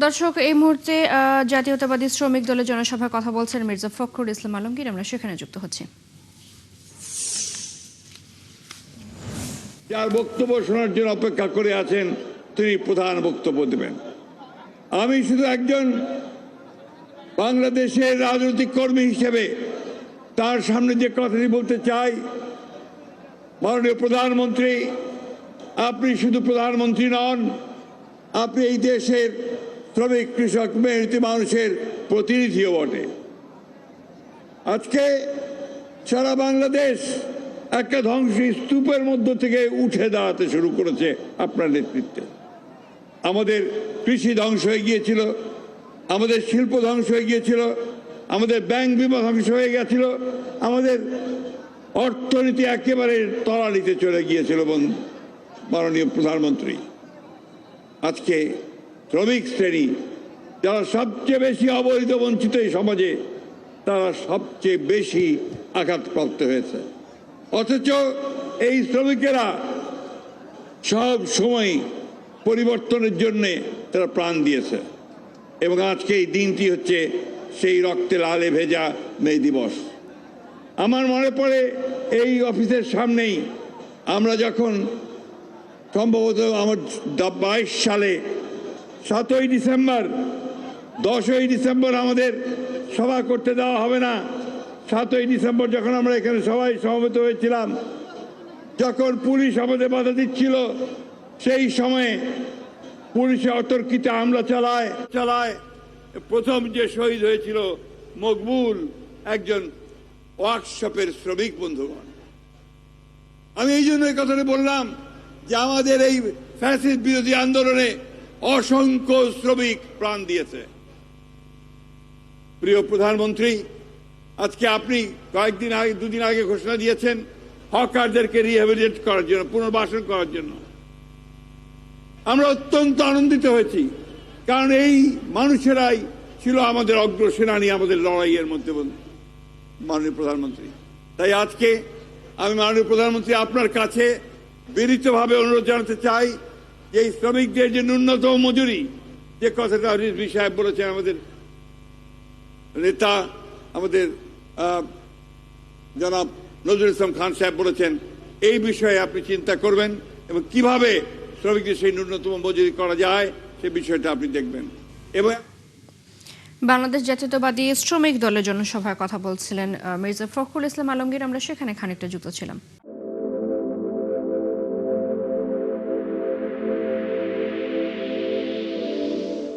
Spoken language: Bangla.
দর্শক, এই মুহূর্তে জাতীয়তাবাদী শ্রমিক দলের জনসভায় কথা বলছেন মির্জা ফখরুল ইসলাম আলমগীর। আমরা সেখানে যুক্ত হচ্ছি। যার বক্তব্য শোনার জন্য অপেক্ষা করে আছেন তিনি প্রধান বক্তব্য দেবেন। আমি শুধু একজন বাংলাদেশের রাজনৈতিক কর্মী হিসেবে তার সামনে যে কথাটি বলতে চাই, মাননীয় প্রধানমন্ত্রী, আপনি শুধু প্রধানমন্ত্রী নন, আপনি এই দেশের শ্রমিক কৃষক মেহনতি মানুষের প্রতিনিধিও বটে। আজকে সারা বাংলাদেশ একটা ধ্বংসী স্তূপের মধ্য থেকে উঠে দাঁড়াতে শুরু করেছে আপনার নেতৃত্বে। আমাদের কৃষি ধ্বংস হয়ে গিয়েছিল, আমাদের শিল্প ধ্বংস হয়ে গিয়েছিল, আমাদের ব্যাংক বিমা ধ্বংস হয়ে গেছিল, আমাদের অর্থনীতি একেবারে তলানিতে চলে গিয়েছিল মাননীয় প্রধানমন্ত্রী। আজকে শ্রমিক শ্রেণী যারা সবচেয়ে বেশি অবহেলিত বঞ্চিত এই সমাজে, তারা সবচেয়ে বেশি আঘাতপ্রাপ্ত হয়েছে। অথচ এই শ্রমিকেরা সব সময় পরিবর্তনের জন্যে তারা প্রাণ দিয়েছে এবং আজকে এই দিনটি হচ্ছে সেই রক্তে লালে ভেজা মে দিবস। আমার মনে পড়ে এই অফিসের সামনেই আমরা যখন সম্ভবত আমার 22 সালে 7ই ডিসেম্বর 10ই ডিসেম্বর আমাদের সভা করতে দেওয়া হবে না, 7ই ডিসেম্বর যখন আমরা এখানে সবাই সমবেত হয়েছিলাম, যখন পুলিশ আমাদের বাধা দিচ্ছিল, সেই সময়ে পুলিশে অতর্কিত হামলা চালায় প্রথম যে শহীদ হয়েছিল মকবুল, একজন ওয়ার্কশপের শ্রমিক বন্ধুগণ। আমি এই জন্য এই কথাটা বললাম যে আমাদের এই ফ্যাসিস্ট বিরোধী আন্দোলনে অসংখ্য শ্রমিক প্রাণ দিয়েছে। প্রিয় প্রধানমন্ত্রী, আজকে আপনি দুদিন আগে ঘোষণা দিয়েছেন হকারদেরকে রিহ্যাবিলিটেট করার জন্য, পুনর্বাসন করার জন্য। আমরা অত্যন্ত আনন্দিত হয়েছি, কারণ এই মানুষেরাই ছিল আমাদের অগ্রসেনানী আমাদের লড়াইয়ের মধ্যে, মাননীয় প্রধানমন্ত্রী। তাই আজকে আমি মাননীয় প্রধানমন্ত্রী আপনার কাছে বিনীতভাবে অনুরোধ জানাতে চাই যে এই শ্রমিকদের যে ন্যূনতম মজুরি, যে কথাটা রিজভী সাহেব বলেছেন, আমাদের নেতা আমাদের জনাব নজরুল ইসলাম খান সাহেব বলেছেন, এই বিষয়ে আপনি চিন্তা করবেন এবং কিভাবে শ্রমিকদের সেই ন্যূনতম মজুরি করা যায় সে বিষয়টা আপনি দেখবেন। এবং বাংলাদেশ জাতীয়তাবাদী শ্রমিক দলের জনসভায় কথা বলছিলেন মির্জা ফখরুল ইসলাম আলমগীর। আমরা সেখানে খানিকটা যুক্ত ছিলাম।